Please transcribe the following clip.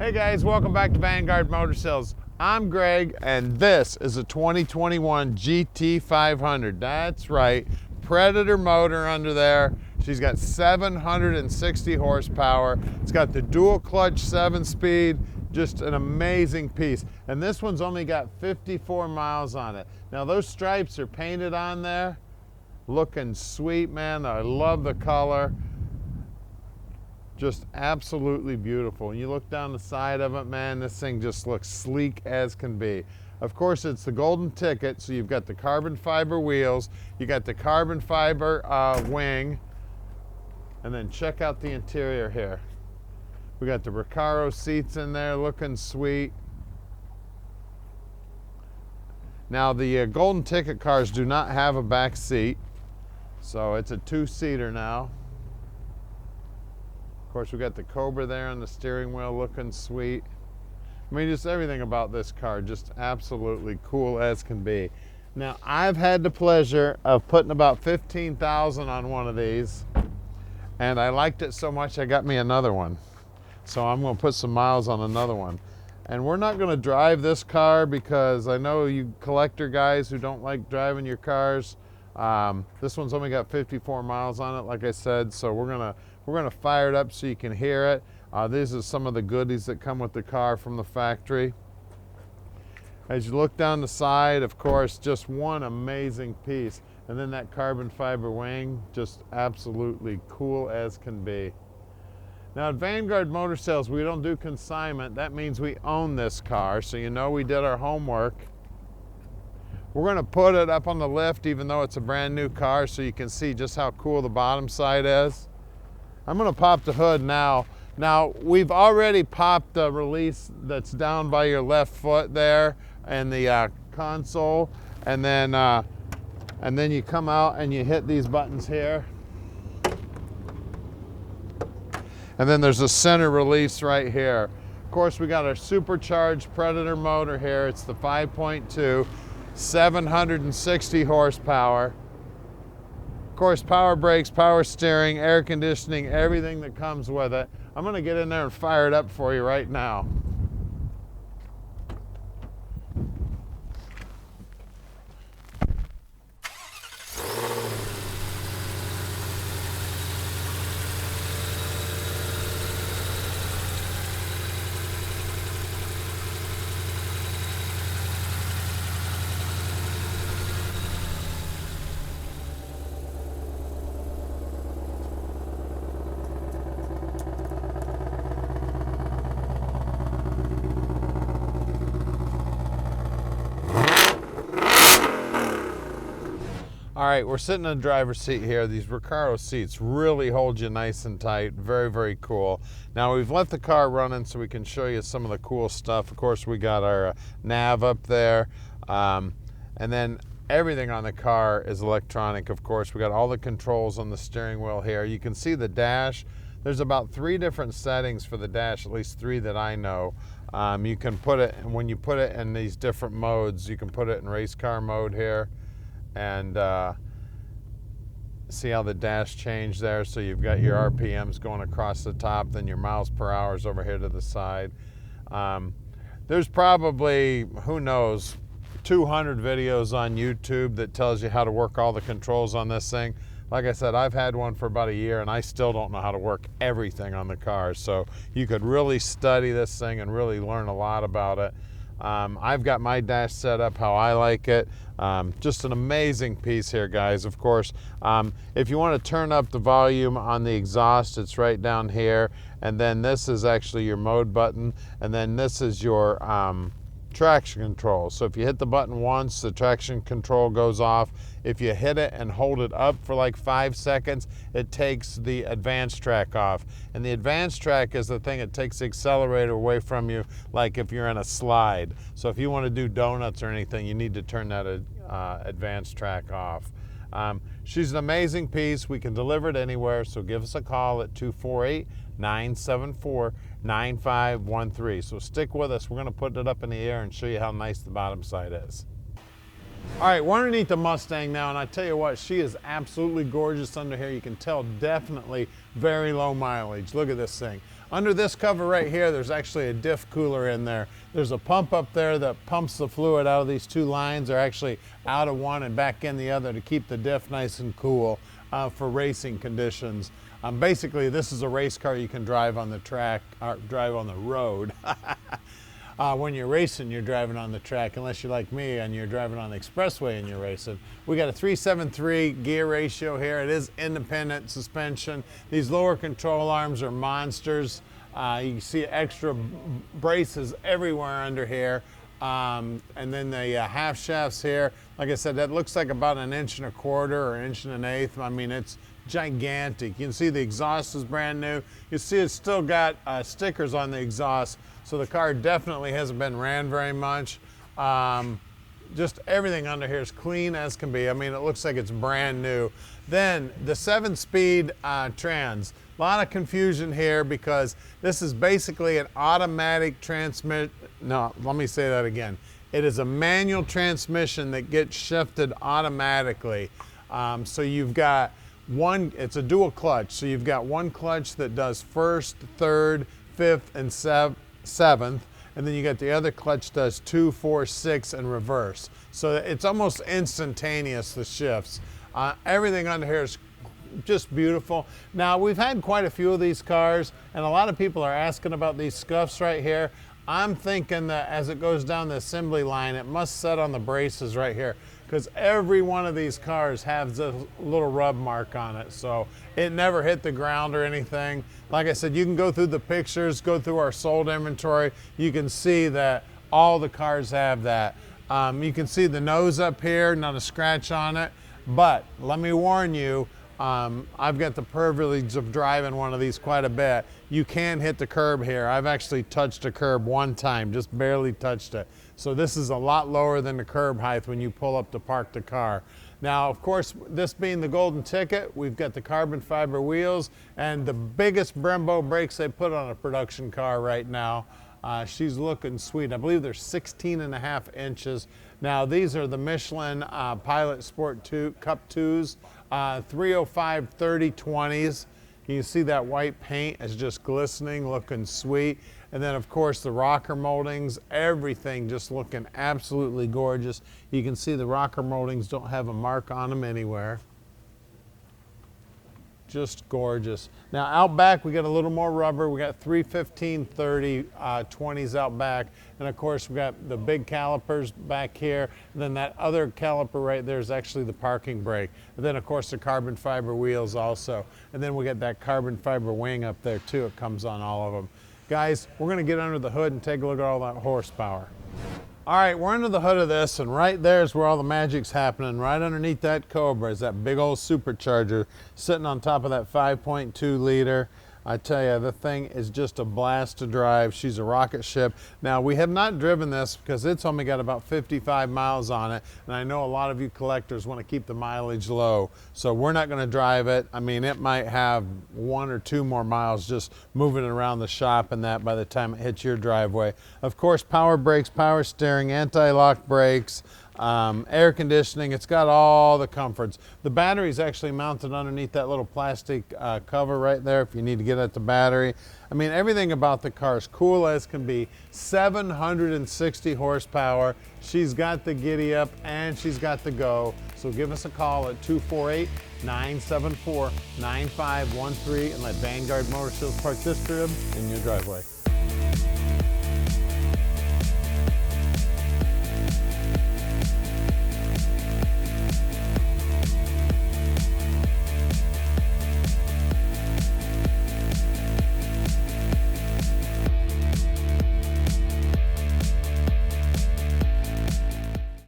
Hey guys, welcome back to Vanguard Motor Sales. I'm Greg, and this is a 2021 GT500. That's right, Predator motor under there. She's got 760 horsepower. It's got the dual clutch 7-speed, just an amazing piece. And this one's only got 54 miles on it. Now those stripes are painted on there, looking sweet, man. I love the color. Just absolutely beautiful. And you look down the side of it, man, this thing just looks sleek as can be. Of course, it's the golden ticket, so you've got the carbon fiber wheels, you got the carbon fiber wing, and then check out the interior here. We got the Recaro seats in there looking sweet. Now the golden ticket cars do not have a back seat, so it's a two-seater now. Of course, we got the Cobra there on the steering wheel looking sweet. I mean, just everything about this car just absolutely cool as can be. Now, I've had the pleasure of putting about 15,000 on one of these, and I liked it so much I got me another one. So I'm going to put some miles on another one. And we're not going to drive this car because I know you collector guys who don't like driving your cars. This one's only got 54 miles on it, like I said, so we're gonna fire it up so you can hear it. These are some of the goodies that come with the car from the factory. As you look down the side, of course, just one amazing piece. And then that carbon fiber wing, just absolutely cool as can be. Now at Vanguard Motor Sales, we don't do consignment. That means we own this car, so you know we did our homework. We're going to put it up on the lift even though it's a brand new car so you can see just how cool the bottom side is. I'm going to pop the hood now. Now we've already popped the release that's down by your left foot there and the console, and then you come out and you hit these buttons here. And then there's a center release right here. Of course, we got our supercharged Predator motor here. It's the 5.2. 760 horsepower. Of course, power brakes, power steering, air conditioning, everything that comes with it. I'm gonna get in there and fire it up for you right now. All right, we're sitting in the driver's seat here. These Recaro seats really hold you nice and tight. Very, very cool. Now, we've left the car running so we can show you some of the cool stuff. Of course, we got our nav up there. And then everything on the car is electronic, of course. We got all the controls on the steering wheel here. You can see the dash. There's about 3 different settings for the dash, at least 3 that I know. You can put it, when you put it in these different modes, you can put it in race car mode here. And see how the dash changed there. So you've got your RPMs going across the top, then your miles per hour is over here to the side. There's probably, who knows, 200 videos on YouTube that tells you how to work all the controls on this thing. Like I said, I've had one for about a year and I still don't know how to work everything on the car. So you could really study this thing and really learn a lot about it. I've got my dash set up how I like it. Just an amazing piece here, guys. Of course, if you want to turn up the volume on the exhaust, it's right down here. And then this is actually your mode button. And then this is your traction control. So if you hit the button once, the traction control goes off. If you hit it and hold it up for like 5 seconds, it takes the advanced track off. And the advanced track is the thing that takes the accelerator away from you, like if you're in a slide. So if you want to do donuts or anything, you need to turn that advanced track off. She's an amazing piece. We can deliver it anywhere, so give us a call at 248-974-9513. So stick with us. We're going to put it up in the air and show you how nice the bottom side is. All right, we're underneath the Mustang now, and I tell you what, she is absolutely gorgeous under here. You can tell definitely very low mileage. Look at this thing. Under this cover right here, there's actually a diff cooler in there. There's a pump up there that pumps the fluid out of these two lines, or actually out of one and back in the other, to keep the diff nice and cool for racing conditions. Basically, this is a race car you can drive on the track, or drive on the road. When you're racing, you're driving on the track, unless you're like me and you're driving on the expressway and you're racing. We got a 373 gear ratio here. It is independent suspension. These lower control arms are monsters. You can see extra braces everywhere under here. And then the half shafts here, like I said, that looks like about 1.25 inches or 1.125 inches. I mean, it's gigantic. You can see the exhaust is brand new. You see it's still got stickers on the exhaust, so the car definitely hasn't been ran very much. Just everything under here is clean as can be. I mean, it looks like it's brand new. Then the 7-speed trans. A lot of confusion here because this is basically an automatic transmission. No, let me say that again. It is a manual transmission that gets shifted automatically. So you've got one, it's a dual clutch. So you've got one clutch that does first, third, fifth, and seventh. And then you got the other clutch does 2, 4, 6, and reverse. So it's almost instantaneous, the shifts. Everything under here is just beautiful. Now, we've had quite a few of these cars, and a lot of people are asking about these scuffs right here. I'm thinking that as it goes down the assembly line, it must set on the braces right here, because every one of these cars has a little rub mark on it. So it never hit the ground or anything. Like I said, you can go through the pictures, go through our sold inventory. You can see that all the cars have that. You can see the nose up here, not a scratch on it. But let me warn you, I've got the privilege of driving one of these quite a bit. You can hit the curb here. I've actually touched a curb one time, just barely touched it. So this is a lot lower than the curb height when you pull up to park the car. Now, of course, this being the golden ticket, we've got the carbon fiber wheels and the biggest Brembo brakes they put on a production car right now. She's looking sweet. I believe they're 16.5 inches. Now, these are the Michelin Pilot Sport Cup 2s, 305 30/20s. You can see that white paint is just glistening, looking sweet. And then, of course, the rocker moldings, everything just looking absolutely gorgeous. You can see the rocker moldings don't have a mark on them anywhere. Just gorgeous. Now out back we got a little more rubber. We got 315 30/20s out back, and of course we got the big calipers back here, and then that other caliper right there is actually the parking brake, and then of course the carbon fiber wheels also, and then we got that carbon fiber wing up there too. It comes on all of them. Guys, we're going to get under the hood and take a look at all that horsepower. All right, we're under the hood of this, and right there is where all the magic's happening. Right underneath that Cobra is that big old supercharger sitting on top of that 5.2 liter. I tell you, the thing is just a blast to drive. She's a rocket ship. Now, we have not driven this because it's only got about 55 miles on it, and I know a lot of you collectors want to keep the mileage low, so we're not going to drive it. I mean, it might have 1 or 2 more miles just moving around the shop and that by the time it hits your driveway. Of course, power brakes, power steering, anti-lock brakes, air conditioning. It's got all the comforts. The battery is actually mounted underneath that little plastic cover right there if you need to get at the battery. I mean, everything about the car is cool as can be. 760 horsepower. She's got the giddy up and she's got the go. So give us a call at 248-974-9513 and let Vanguard Motor Sales park this crib in your driveway.